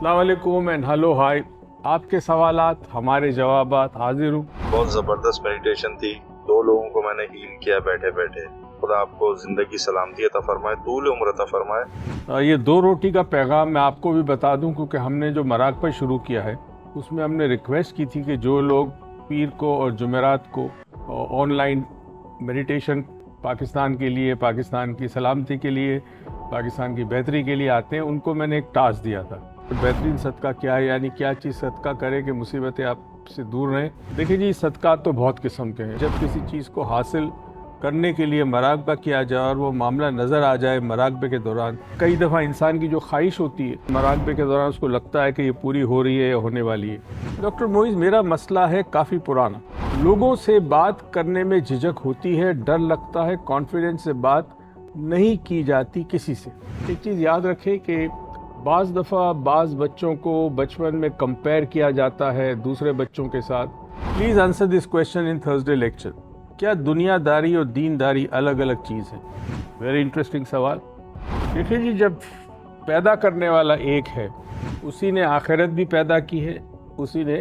अस्सलाम वालेकुम and hello hi. आपके सवालात हमारे जवाबात हाजिर हूँ। बहुत ज़बरदस्त मेडिटेशन थी। 2 लोगों को मैंने हील किया बैठे बैठे। खुदा आपको ज़िंदगी सलामती अता फरमाए, तूल उम्र अता फरमाए। ये 2 रोटी का पैगाम मैं आपको भी बता दूं, क्योंकि हमने जो मराकबा शुरू किया है उसमें हमने रिक्वेस्ट की थी कि जो लोग पीर को और जुमेरात को ऑनलाइन मेडिटेशन पाकिस्तान के लिए, पाकिस्तान की सलामती के लिए, पाकिस्तान की बेहतरी के लिए आते हैं, उनको मैंने एक टास्क दिया था। बेहतरीन सदका क्या है, यानी क्या चीज़ सदका करे कि मुसीबतें आपसे दूर रहें। देखिए जी, सदका तो बहुत किस्म के हैं। जब किसी चीज़ को हासिल करने के लिए मराकबा किया जाए और वो मामला नज़र आ जाए मराकबे के दौरान, कई दफ़ा इंसान की जो ख्वाहिश होती है मराकबे के दौरान उसको लगता है कि ये पूरी हो रही है या होने वाली है। डॉक्टर मोइज़, मेरा मसला है काफ़ी पुराना। लोगों से बात करने में झिझक होती है, डर लगता है, कॉन्फिडेंस से बात नहीं की जाती किसी से। एक चीज़ याद रखें कि बाज़ दफ़ा बाज़ बच्चों को बचपन में कंपेयर किया जाता है दूसरे बच्चों के साथ। Please answer this question in Thursday lecture. क्या दुनियादारी और दीनदारी अलग अलग चीज़ है? वेरी इंटरेस्टिंग सवाल। देखिए जी, जब पैदा करने वाला एक है, उसी ने आखिरत भी पैदा की है, उसी ने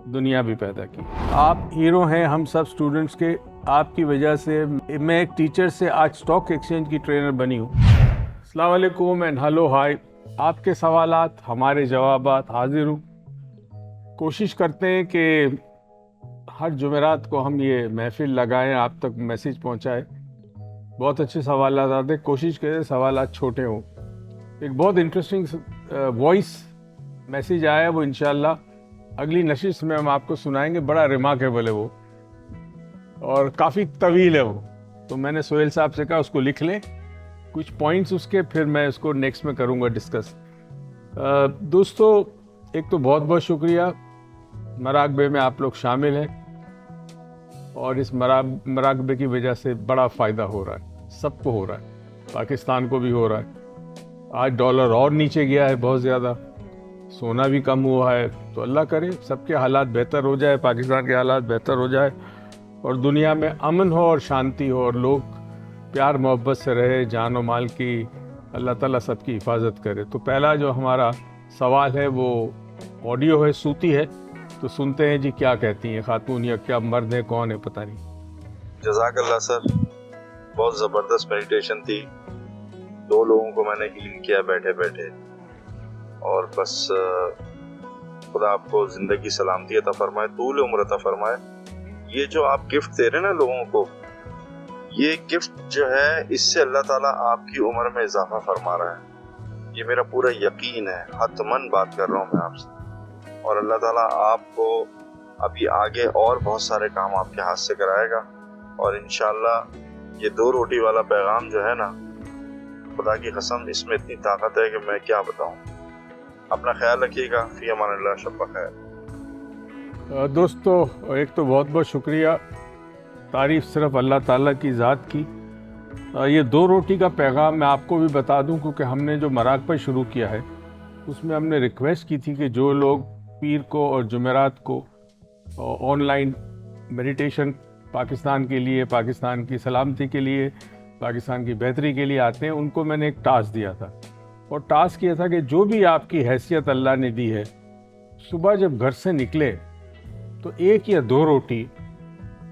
दुनिया भी पैदा की। आप हीरो हैं हम सब स्टूडेंट्स के। आपकी वजह से मैं एक टीचर से आज स्टॉक एक्सचेंज की ट्रेनर बनी हूँ। अस्सलाम वालेकुम एंड हेलो हाय। आपके सवालात हमारे जवाबात हाजिर हूँ। कोशिश करते हैं कि हर जुमेरात को हम ये महफिल लगाएं, आप तक मैसेज पहुंचाएं। बहुत अच्छे सवालात आते, कोशिश करें सवालात छोटे हों। एक बहुत इंटरेस्टिंग वॉइस मैसेज आया है, वो इंशाल्लाह अगली नशिश में हम आपको सुनाएंगे। बड़ा रिमार्केबल है वो और काफ़ी तवील है वो। तो मैंने सोहेल साहब से कहा उसको लिख लें कुछ पॉइंट्स उसके, फिर मैं उसको नेक्स्ट में करूँगा डिस्कस। दोस्तों, एक तो बहुत बहुत शुक्रिया, मराकबे में आप लोग शामिल हैं और इस मराकबे की वजह से बड़ा फ़ायदा हो रहा है, सबको हो रहा है, पाकिस्तान को भी हो रहा है। आज डॉलर और नीचे गया है बहुत ज़्यादा, सोना भी कम हुआ है। तो अल्लाह करे सबके हालात बेहतर हो जाए, पाकिस्तान के हालात बेहतर हो जाए और दुनिया में अमन हो और शांति हो और लोग प्यार मोहब्बत से रहे, जान और माल की अल्लाह ताला सबकी हिफाजत करे। तो पहला जो हमारा सवाल है वो ऑडियो है, सूती है, तो सुनते हैं जी क्या कहती हैं खातून, या क्या मर्द है, कौन है पता नहीं। जज़ाकल्लाह सर, बहुत ज़बरदस्त मेडिटेशन थी। 2 लोगों को मैंने हील किया बैठे बैठे और बस खुदा आपको ज़िंदगी सलामती अता फरमाए, तूल उम्र अता फरमाए। ये जो आप गिफ्ट दे रहे हैं ना लोगों को, ये गिफ्ट जो है इससे अल्लाह ताला आपकी उम्र में इजाफा फरमा रहा है। ये मेरा पूरा यकीन है, हतमन बात कर रहा हूँ मैं आपसे। और अल्लाह ताला आपको अभी आगे और बहुत सारे काम आपके हाथ से कराएगा और इंशाल्लाह ये 2 रोटी वाला पैगाम जो है ना, खुदा की कसम इसमें इतनी ताकत है कि मैं क्या बताऊं। अपना ख्याल रखिएगा। फी अमानिल्लाह, शब खैर। दोस्तों, एक तो बहुत बहुत शुक्रिया, तारीफ़ सिर्फ अल्लाह ताला की ज़ात की। ये 2 रोटी का पैगाम मैं आपको भी बता दूं, क्योंकि हमने जो मराकबा शुरू किया है उसमें हमने रिक्वेस्ट की थी कि जो लोग पीर को और जुमेरात को ऑनलाइन मेडिटेशन पाकिस्तान के लिए, पाकिस्तान की सलामती के लिए, पाकिस्तान की बेहतरी के लिए आते हैं, उनको मैंने एक टास्क दिया था। और टास्क ये था कि जो भी आपकी हैसियत अल्लाह ने दी है, सुबह जब घर से निकले तो 1 या 2 रोटी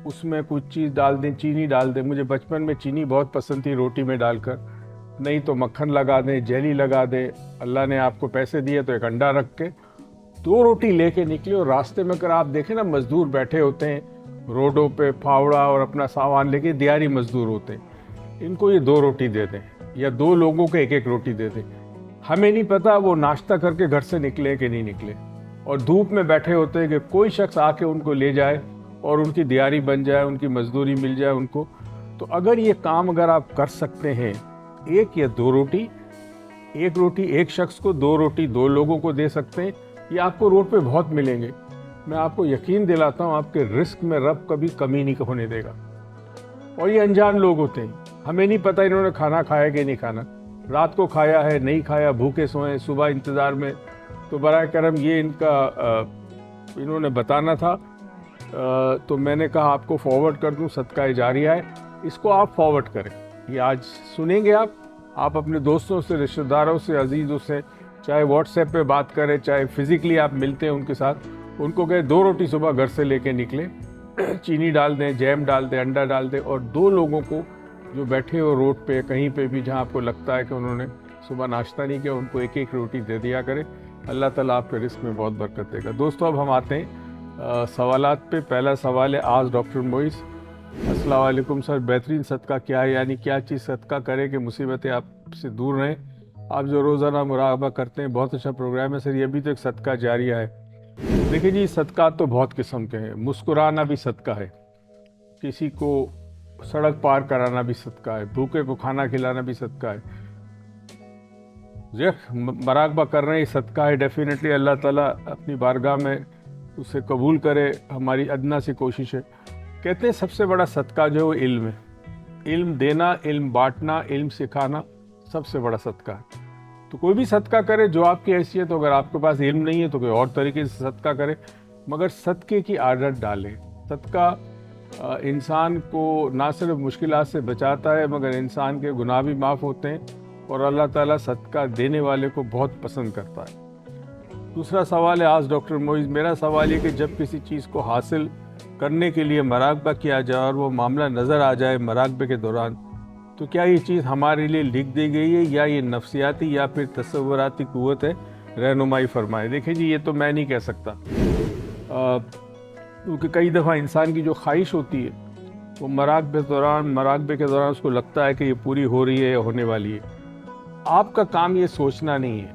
उसमें कुछ चीज़ डाल दें, चीनी डाल दें। मुझे बचपन में चीनी बहुत पसंद थी रोटी में डालकर, नहीं तो मक्खन लगा दें, जेली लगा दें। अल्लाह ने आपको पैसे दिए तो एक अंडा रख के 2 रोटी लेके निकले। और रास्ते में अगर आप देखें ना, मज़दूर बैठे होते हैं रोडों पे, फावड़ा और अपना सामान लेके, दिहाड़ी मज़दूर होते हैं, इनको ये 2 रोटी दे दें या 2 लोगों को 1-1 रोटी दे दें। हमें नहीं पता वो नाश्ता करके घर से निकले कि नहीं निकले, और धूप में बैठे होते हैं कि कोई शख्स आके उनको ले जाए और उनकी दिहाड़ी बन जाए, उनकी मजदूरी मिल जाए उनको। तो अगर ये काम अगर आप कर सकते हैं, 1 या 2 रोटी, 1 रोटी 1 शख्स को, 2 रोटी 2 लोगों को दे सकते हैं, ये आपको रोड पे बहुत मिलेंगे। मैं आपको यकीन दिलाता हूँ, आपके रिस्क में रब कभी कमी नहीं होने देगा। और ये अनजान लोग होते हैं, हमें नहीं पता इन्होंने खाना खाया कि नहीं खाना, रात को खाया है नहीं खाया, भूखे सोए, सुबह इंतज़ार में। तो बराए करम ये इन्होंने बताना था, तो मैंने कहा आपको फॉरवर्ड कर दूं, सदका जारिया है, इसको आप फॉरवर्ड करें। ये आज सुनेंगे आप अपने दोस्तों से, रिश्तेदारों से, अजीज़ों से चाहे व्हाट्सएप पे बात करें, चाहे फिजिकली आप मिलते हैं उनके साथ, उनको कहें 2 रोटी सुबह घर से लेके निकलें, चीनी डाल दें, जैम डाल दें, अंडा डाल दें, और 2 लोगों को जो बैठे हो रोड पे कहीं पे भी जहाँ आपको लगता है कि उन्होंने सुबह नाश्ता नहीं किया, उनको 1-1 रोटी दे दिया करें। अल्लाह ताला आपके रिस्क में बहुत बरकत देगा। दोस्तों, अब हम आते हैं सवालात पे। पहला सवाल है आज डॉक्टर मोइस। अस्सलाम वालेकुम सर, बेहतरीन सदका क्या है, यानी क्या चीज़ सदका करे कि मुसीबतें आपसे दूर रहें? आप जो रोज़ाना मुराक़बा करते हैं, बहुत अच्छा प्रोग्राम है सर, ये भी तो एक सदका जारिया है। देखिए जी, सदका तो बहुत किस्म के हैं। मुस्कुराना भी सदका है, किसी को सड़क पार कराना भी सदका है, भूखे को खाना खिलाना भी सदका है, मराक़बा कर रहे हैं, सदका है। डेफिनेटली अल्लाह ताला अपनी बारगाह में उसे कबूल करे, हमारी अदना सी कोशिश है। कहते हैं सबसे बड़ा सदका जो है इल्म है, इल्म देना, इल्म बांटना, इल्म सिखाना सबसे बड़ा सदका है। तो कोई भी सदका करे जो आपकी हैसियत हो, अगर आपके पास इल्म नहीं है तो कोई और तरीके से सदका करे, मगर सदक़े की आदत डालें। सदका इंसान को ना सिर्फ मुश्किलात से बचाता है, मगर इंसान के गुनाह भी माफ़ होते हैं, और अल्लाह ताला सदका देने वाले को बहुत पसंद करता है। दूसरा सवाल है आज डॉक्टर मोइज़, मेरा सवाल ये कि जब किसी चीज़ को हासिल करने के लिए मराक़बा किया जाए और वो मामला नज़र आ जाए मराक़बे के दौरान, तो क्या ये चीज़ हमारे लिए लिख दी गई है, या ये नफ्सियाती या फिर तसव्वुराती क़ुव्वत है? रहनुमाई फरमाए। देखिए जी, ये तो मैं नहीं कह सकता, क्योंकि कई दफ़ा इंसान की जो ख्वाहिश होती है वो मराक़बे के दौरान उसको लगता है कि ये पूरी हो रही है या होने वाली है। आपका काम ये सोचना नहीं है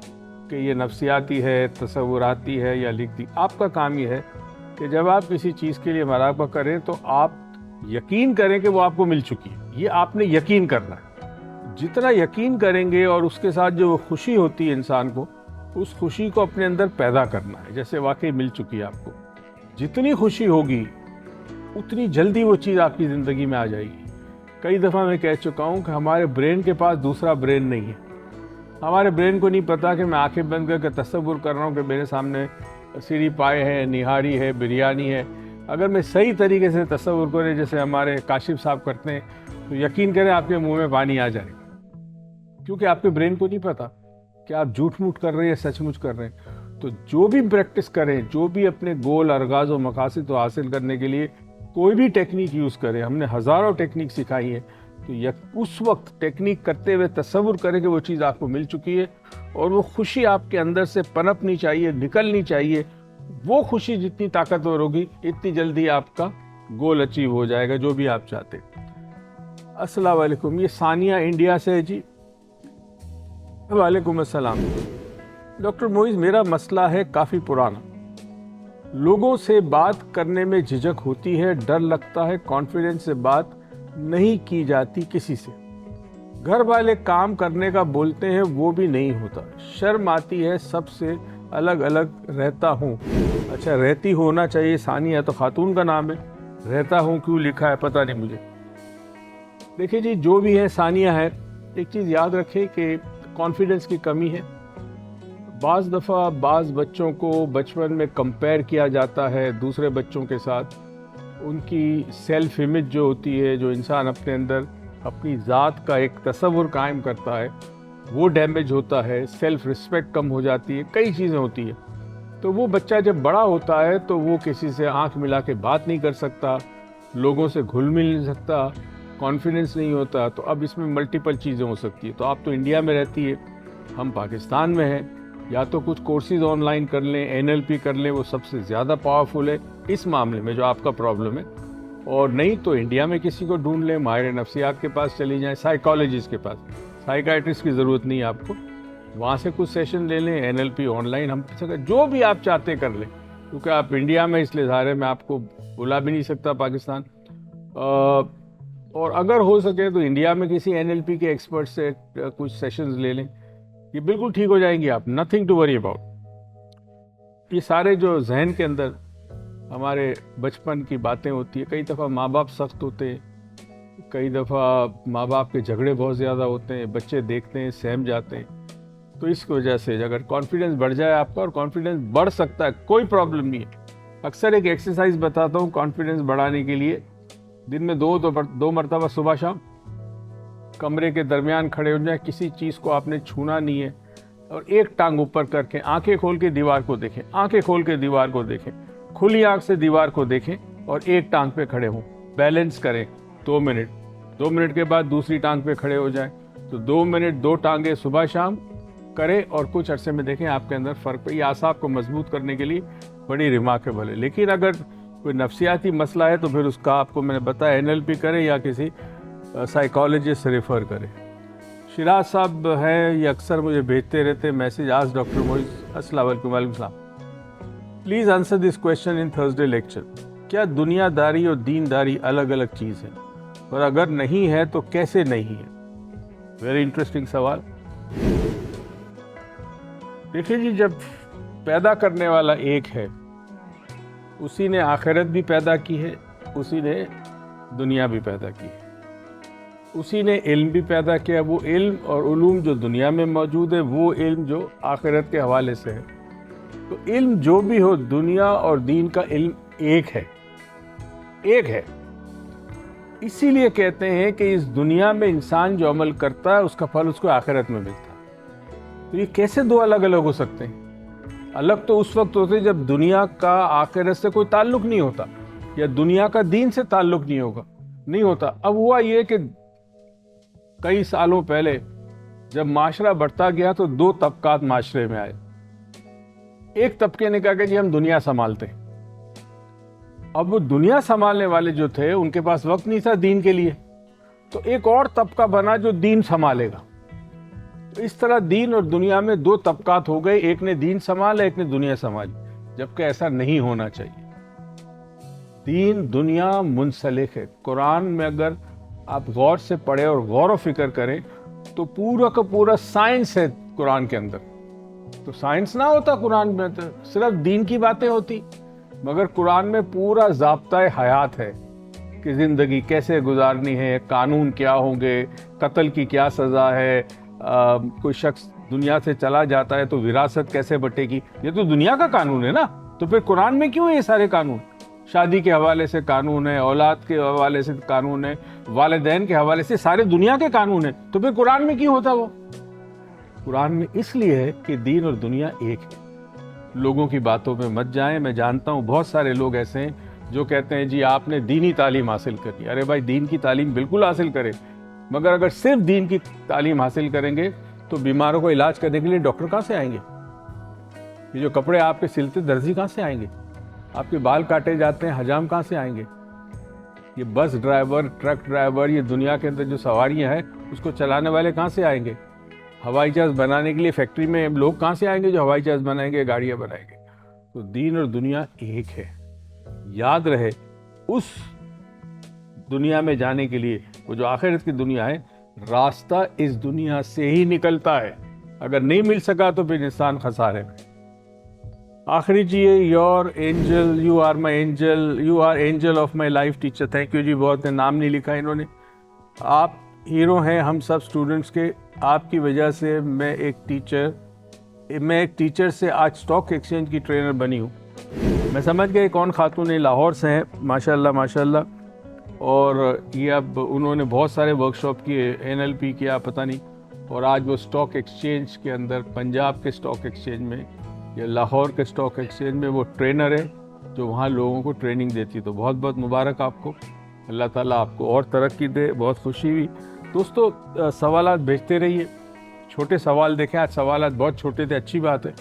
कि ये नफ्सियाती है, तसव्वुराती है या लिख दी। आपका काम ये है कि जब आप किसी चीज़ के लिए मराक़बा करें तो आप यकीन करें कि वो आपको मिल चुकी है। ये आपने यकीन करना है। जितना यकीन करेंगे और उसके साथ जो खुशी होती है इंसान को, उस खुशी को अपने अंदर पैदा करना है, जैसे वाकई मिल चुकी है आपको। जितनी खुशी होगी उतनी जल्दी वो चीज़ आपकी ज़िंदगी में आ जाएगी। कई दफ़ा मैं कह चुका हूँ कि हमारे ब्रेन के पास दूसरा ब्रेन नहीं है। हमारे ब्रेन को नहीं पता कि मैं आंखें बंद करके तसव्वुर कर रहा हूँ कि मेरे सामने सीढ़ी पाए है, निहारी है, बिरयानी है। अगर मैं सही तरीके से तसव्वुर करें जैसे हमारे काशिफ साहब करते हैं, तो यकीन करें आपके मुंह में पानी आ जाएगा, क्योंकि आपके ब्रेन को नहीं पता कि आप झूठ मूठ कर रहे हैं या सचमुच कर रहे हैं। तो जो भी प्रैक्टिस करें, जो भी अपने गोल, अर्गाज़ और मकासद को हासिल करने के लिए कोई भी टेक्निक यूज़ करें, हमने हज़ारों टेक्निक सिखाई है, तो उस वक्त टेक्निक करते हुए तसव्वुर करें कि वो चीज़ आपको मिल चुकी है, और वो खुशी आपके अंदर से पनपनी चाहिए, निकलनी चाहिए। वो खुशी जितनी ताकतवर होगी, इतनी जल्दी आपका गोल अचीव हो जाएगा, जो भी आप चाहते। अस्सलाम वालेकुम, ये सानिया इंडिया से है जी। वालेकुम अस्सलाम। डॉक्टर मोइज़, मेरा मसला है काफ़ी पुराना। लोगों से बात करने में झिझक होती है, डर लगता है, कॉन्फिडेंस से बात नहीं की जाती किसी से। घर वाले काम करने का बोलते हैं, वो भी नहीं होता। शर्म आती है, सबसे अलग अलग रहता हूँ। अच्छा, रहती होना चाहिए, सानिया तो खातून का नाम है, रहता हूँ क्यों लिखा है पता नहीं मुझे। देखिए जी, जो भी है सानिया है, एक चीज़ याद रखें कि कॉन्फिडेंस की कमी है। बाज़ दफ़ा बाज़ बच्चों को बचपन में कंपेयर किया जाता है दूसरे बच्चों के साथ। उनकी सेल्फ इमेज जो होती है, जो इंसान अपने अंदर अपनी ज़ात का एक तसव्वुर कायम करता है, वो डैमेज होता है, सेल्फ रिस्पेक्ट कम हो जाती है, कई चीज़ें होती है। तो वो बच्चा जब बड़ा होता है तो वो किसी से आंख मिला के बात नहीं कर सकता, लोगों से घुल मिल नहीं सकता, कॉन्फिडेंस नहीं होता। तो अब इसमें मल्टीपल चीज़ें हो सकती है। तो आप तो इंडिया में रहती है, हम पाकिस्तान में हैं, या तो कुछ कोर्सेज ऑनलाइन कर लें, NLP कर लें, वो सबसे ज़्यादा पावरफुल है इस मामले में जो आपका प्रॉब्लम है। और नहीं तो इंडिया में किसी को ढूंढ लें, माहिर नफ्सियात के पास चली जाएं, साइकोलॉजिस्ट के पास। साइकाइट्रिस्ट की ज़रूरत नहीं है आपको, वहाँ से कुछ सेशन ले लें, NLP ऑनलाइन, हम जो भी आप चाहते कर लें, क्योंकि आप इंडिया में इसलिए ज़ाहिर है मैं आपको बुला भी नहीं सकता पाकिस्तान। और अगर हो सके तो इंडिया में किसी NLP के एक्सपर्ट से कुछ सेशंस ले लें, ये बिल्कुल ठीक हो जाएंगी आप, नथिंग टू वरी अबाउट। ये सारे जो जहन के अंदर हमारे बचपन की बातें होती है, कई दफ़ा माँ बाप सख्त होते हैं, कई दफ़ा माँ बाप के झगड़े बहुत ज़्यादा होते हैं, बच्चे देखते हैं सहम जाते हैं। तो इस वजह से अगर कॉन्फिडेंस बढ़ जाए आपका, और कॉन्फिडेंस बढ़ सकता है, कोई प्रॉब्लम नहीं है। अक्सर एक एक्सरसाइज बताता हूँ कॉन्फिडेंस बढ़ाने के लिए, दिन में दो मरतबा सुबह शाम कमरे के दरमियान खड़े हो जाए, किसी चीज़ को आपने छूना नहीं है, और एक टांग ऊपर करके आंखें खोल के दीवार को देखें, आंखें खोल के दीवार को देखें, खुली आंख से दीवार को देखें और एक टांग पे खड़े हों, बैलेंस करें 2 मिनट। 2 मिनट के बाद दूसरी टांग पे खड़े हो जाएं। तो 2 मिनट 2 टांगे सुबह शाम करें और कुछ अरसे में देखें आपके अंदर फ़र्क। ये आसाब को मजबूत करने के लिए बड़ी रिमार्केबल है। लेकिन अगर कोई नफ्सियाती मसला है तो फिर उसका आपको मैंने बताया NLP करें या किसी साइकोलॉजिस्ट से रेफ़र करें। शिराज साहब हैं, ये अक्सर मुझे भेजते रहते मैसेज, आज डॉक्टर मोइज़, अस्सलाम वालेकुम सलाम, please answer this question in Thursday lecture. क्या दुनियादारी और दीनदारी अलग अलग चीज़ है, और अगर नहीं है तो कैसे नहीं है? वेरी इंटरेस्टिंग सवाल। देखिए जी, जब पैदा करने वाला एक है, उसी ने आखिरत भी पैदा की है, उसी ने दुनिया भी पैदा की है, उसी ने इल्म भी पैदा किया। वो इल्म और उलूम जो दुनिया में मौजूद है, वो इल्म जो आखिरत के हवाले से है। तो इल्म जो भी हो, दुनिया और दीन का इल्म एक है, एक है। इसीलिए कहते हैं कि इस दुनिया में इंसान जो अमल करता है उसका फल उसको आखिरत में मिलता है। तो ये कैसे दो अलग अलग हो सकते हैं? अलग तो उस वक्त होते जब दुनिया का आखिरत से कोई ताल्लुक नहीं होता, या दुनिया का दीन से ताल्लुक नहीं होता। अब हुआ ये कि कई सालों पहले जब माशरा बढ़ता गया तो 2 तबकात माशरे में आए। एक तबके ने कहा कि जी हम दुनिया संभालते हैं। अब वो दुनिया संभालने वाले जो थे उनके पास वक्त नहीं था दीन के लिए, तो एक और तबका बना जो दीन संभालेगा। तो इस तरह दीन और दुनिया में 2 तबकात हो गए, एक ने दीन संभाला, एक ने दुनिया संभाली, जबकि ऐसा नहीं होना चाहिए। दीन दुनिया मुंसलिक है। कुरान में अगर आप गौर से पढ़े और गौर व फिक्र करें तो पूरा का पूरा साइंस है कुरान के अंदर। तो साइंस ना होता कुरान में तो सिर्फ दीन की बातें होती, मगर कुरान में पूरा ज़ाब्ता हयात है कि ज़िंदगी कैसे गुजारनी है, कानून क्या होंगे, कत्ल की क्या सज़ा है, कोई शख्स दुनिया से चला जाता है तो विरासत कैसे बटेगी। ये तो दुनिया का कानून है ना, तो फिर कुरान में क्यों ये सारे कानून? शादी के हवाले से कानून है, औलाद के हवाले से कानून है, वालिदैन के हवाले से सारे दुनिया के कानून है, तो फिर कुरान में क्यों होता वो? कुरान में इसलिए है कि दीन और दुनिया एक है। लोगों की बातों पे मत जाएं। मैं जानता हूँ बहुत सारे लोग ऐसे हैं जो कहते हैं जी आपने दीनी तालीम हासिल करनी। अरे भाई, दीन की तालीम बिल्कुल हासिल करें, मगर अगर सिर्फ दीन की तालीम हासिल करेंगे तो बीमारों को इलाज करने के लिए डॉक्टर कहाँ से आएंगे? ये जो कपड़े आपके सिलते दर्जी कहाँ से आएंगे? आपके बाल काटे जाते हैं हजाम कहाँ से आएंगे? ये बस ड्राइवर, ट्रक ड्राइवर, ये दुनिया के अंदर जो सवारियां हैं उसको चलाने वाले कहाँ से आएंगे? हवाई जहाज बनाने के लिए फैक्ट्री में लोग कहाँ से आएंगे जो हवाई जहाज बनाएंगे, गाड़ियाँ बनाएंगे? तो दीन और दुनिया एक है। याद रहे, उस दुनिया में जाने के लिए, वो जो आखिरत की दुनिया है, रास्ता इस दुनिया से ही निकलता है। अगर नहीं मिल सका तो फिर इंसान खसारे में। आखिरी जी, your angel, you are my angel, you are angel of my life teacher. Thank you जी, बहुत नाम नहीं लिखा इन्होंने। आप हीरो हैं हम सब स्टूडेंट्स के। आपकी वजह से मैं एक टीचर से आज स्टॉक एक्सचेंज की ट्रेनर बनी हूँ। मैं समझ गया कौन खातून है, लाहौर से हैं, माशाल्लाह माशाल्लाह। और ये अब उन्होंने बहुत सारे वर्कशॉप किए, NLP किया, पता नहीं, और आज वो स्टॉक एक्सचेंज के अंदर, पंजाब के स्टॉक एक्सचेंज में या लाहौर के स्टॉक एक्सचेंज में वो ट्रेनर है जो वहाँ लोगों को ट्रेनिंग देती। तो बहुत बहुत मुबारक आपको, अल्लाह ताला आपको और तरक्की दे। बहुत खुशी हुई। दोस्तों, सवालात भेजते रहिए। छोटे सवाल देखें, आज सवालात बहुत छोटे थे, अच्छी बात है।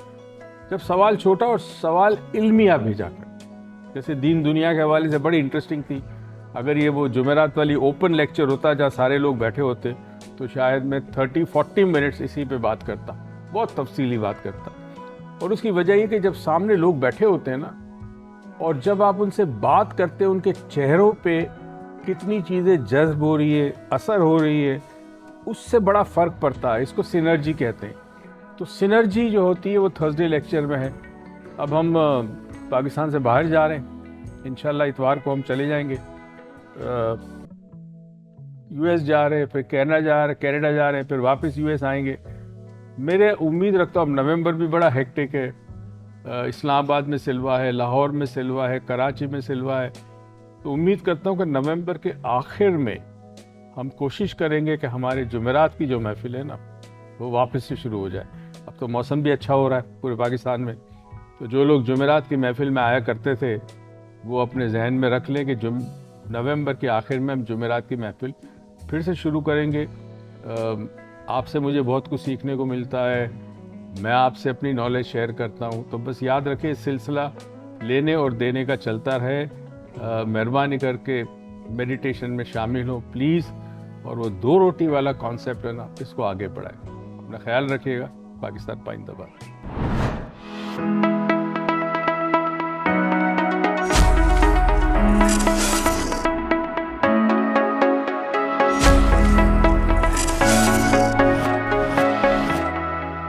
जब सवाल छोटा और सवाल इल्मिया भेजा कर, जैसे दीन दुनिया के हवाले से बड़ी इंटरेस्टिंग थी। अगर ये वो जुमेरात वाली ओपन लेक्चर होता जहाँ सारे लोग बैठे होते तो शायद मैं 30-40 मिनट्स इसी पे बात करता, बहुत तफसीली बात करता। और उसकी वजह ये कि जब सामने लोग बैठे होते हैं ना, और जब आप उनसे बात करते हैं, उनके चेहरों पे कितनी चीज़ें जज्ब हो रही है, असर हो रही है, उससे बड़ा फ़र्क पड़ता है। इसको सिनर्जी कहते हैं। तो सिनर्जी जो होती है वो थर्सडे लेक्चर में है। अब हम पाकिस्तान से बाहर जा रहे हैं, इंशाल्लाह इतवार को हम चले जाएंगे। US जा रहे हैं, फिर कनाडा जा रहे हैं, फिर वापस US आएंगे। मेरे उम्मीद रखता हूँ, नवंबर भी बड़ा हेक्टिक है। इस्लामाबाद में सिलवा है, लाहौर में सिलवा है, कराची में सिलवा है। तो उम्मीद करता हूँ कि नवंबर के आखिर में हम कोशिश करेंगे कि हमारे जुमेरात की जो महफिल है ना, वो वापस से शुरू हो जाए। اب تو موسم بھی اچھا ہو رہا ہے پورے پاکستان میں، تو جو لوگ جمعرات کی محفل میں آیا کرتے تھے وہ اپنے ذہن میں رکھ لیں کہ نومبر کے آخر میں ہم جمعرات کی محفل پھر سے شروع کریں گے۔ آپ سے مجھے بہت کچھ سیکھنے کو ملتا ہے، میں آپ سے اپنی نالج شیئر کرتا ہوں، تو بس یاد رکھیں اس سلسلہ لینے اور دینے کا چلتا رہے۔ مہربانی کر کے میڈیٹیشن میں شامل ہوں پلیز، اور وہ 2 روٹی والا کانسیپٹ ہے نا، اس کو آگے بڑھائیں۔ اپنا خیال رکھیے گا۔ پاکستان پائندہ باد۔